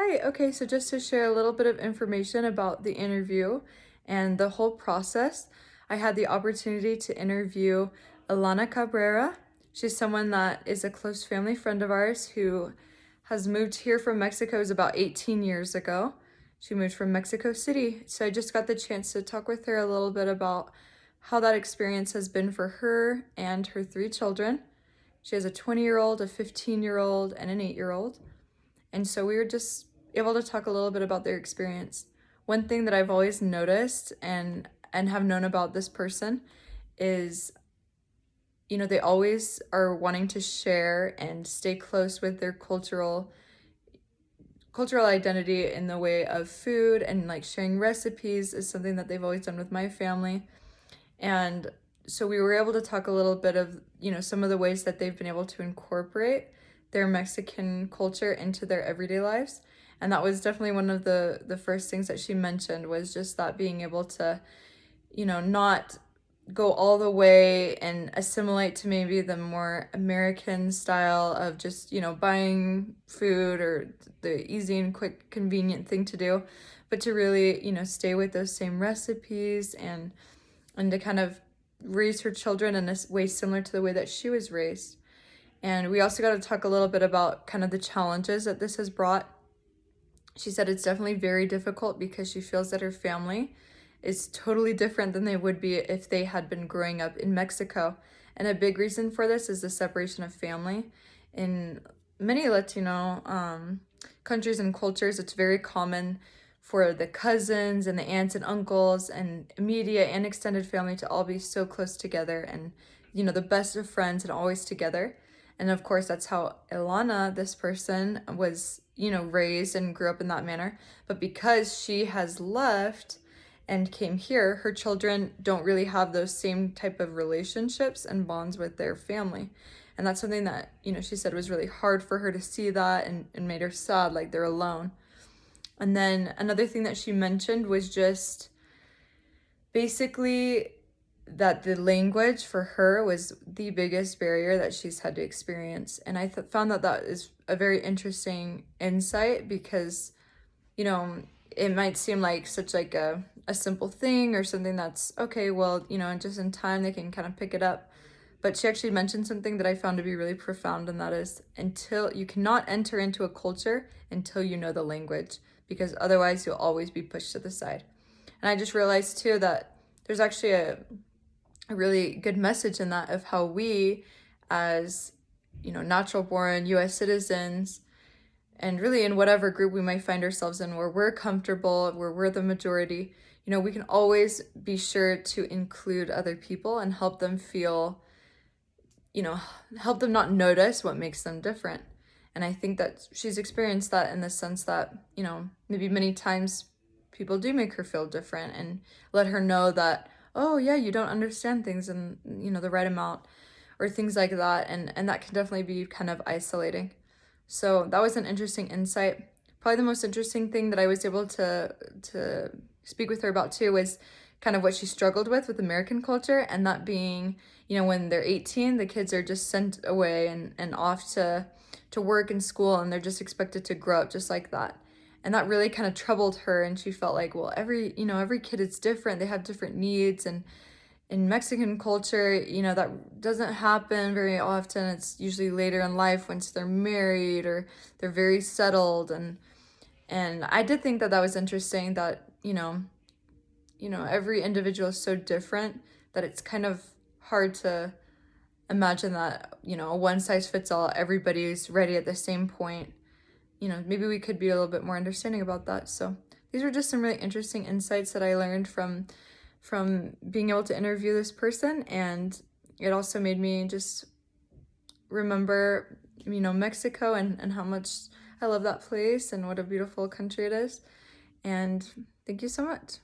Hi, okay, so just to share a little bit of information about the interview and the whole process, I had the opportunity to interview Alana Cabrera. She's someone that is a close family friend of ours who has moved here from Mexico about 18 years ago. She moved from Mexico City, so I just got the chance to talk with her a little bit about how that experience has been for her and her 3 children. She has a 20-year-old, a 15-year-old, and an 8-year-old. And so we were just able to talk a little bit about their experience. One thing that I've always noticed and have known about this person is, they always are wanting to share and stay close with their cultural identity in the way of food, and like sharing recipes is something that they've always done with my family. And so we were able to talk a little bit of, some of the ways that they've been able to incorporate their Mexican culture into their everyday lives. And that was definitely one of the first things that she mentioned, was just that being able to, not go all the way and assimilate to maybe the more American style of just, buying food or the easy and quick, convenient thing to do, but to really, stay with those same recipes and to kind of raise her children in a way similar to the way that she was raised. And we also got to talk a little bit about kind of the challenges that this has brought. She said it's definitely very difficult because she feels that her family is totally different than they would be if they had been growing up in Mexico. And a big reason for this is the separation of family. In many Latino countries and cultures, it's very common for the cousins and the aunts and uncles and immediate and extended family to all be so close together and, the best of friends and always together. And of course, that's how Ilana, this person, was, raised and grew up in that manner. But because she has left and came here, her children don't really have those same type of relationships and bonds with their family. And that's something that, she said was really hard for her to see that and made her sad, like they're alone. And then another thing that she mentioned was just basically that the language for her was the biggest barrier that she's had to experience. And I found that is a very interesting insight because, it might seem like such like a simple thing or something that's okay, well, just in time they can kind of pick it up. But she actually mentioned something that I found to be really profound, and that is until you cannot enter into a culture until you know the language, because otherwise you'll always be pushed to the side. And I just realized too that there's actually a really good message in that of how we, as natural born US citizens, and really in whatever group we might find ourselves in, where we're comfortable, where we're the majority, we can always be sure to include other people and help them feel, help them not notice what makes them different. And I think that she's experienced that in the sense that, maybe many times people do make her feel different and let her know that, oh yeah, you don't understand things in, the right amount, or things like that. And that can definitely be kind of isolating. So that was an interesting insight. Probably the most interesting thing that I was able to speak with her about too was kind of what she struggled with American culture, and that being, when they're 18, the kids are just sent away and off to work and school, and they're just expected to grow up just like that. And that really kind of troubled her, and she felt like, well, every kid is different. They have different needs, and in Mexican culture, that doesn't happen very often. It's usually later in life once they're married or they're very settled. And I did think that was interesting that, every individual is so different that it's kind of hard to imagine that, a one size fits all, everybody's ready at the same point. Maybe we could be a little bit more understanding about that. So these were just some really interesting insights that I learned from being able to interview this person. And it also made me just remember, Mexico and how much I love that place and what a beautiful country it is. And thank you so much.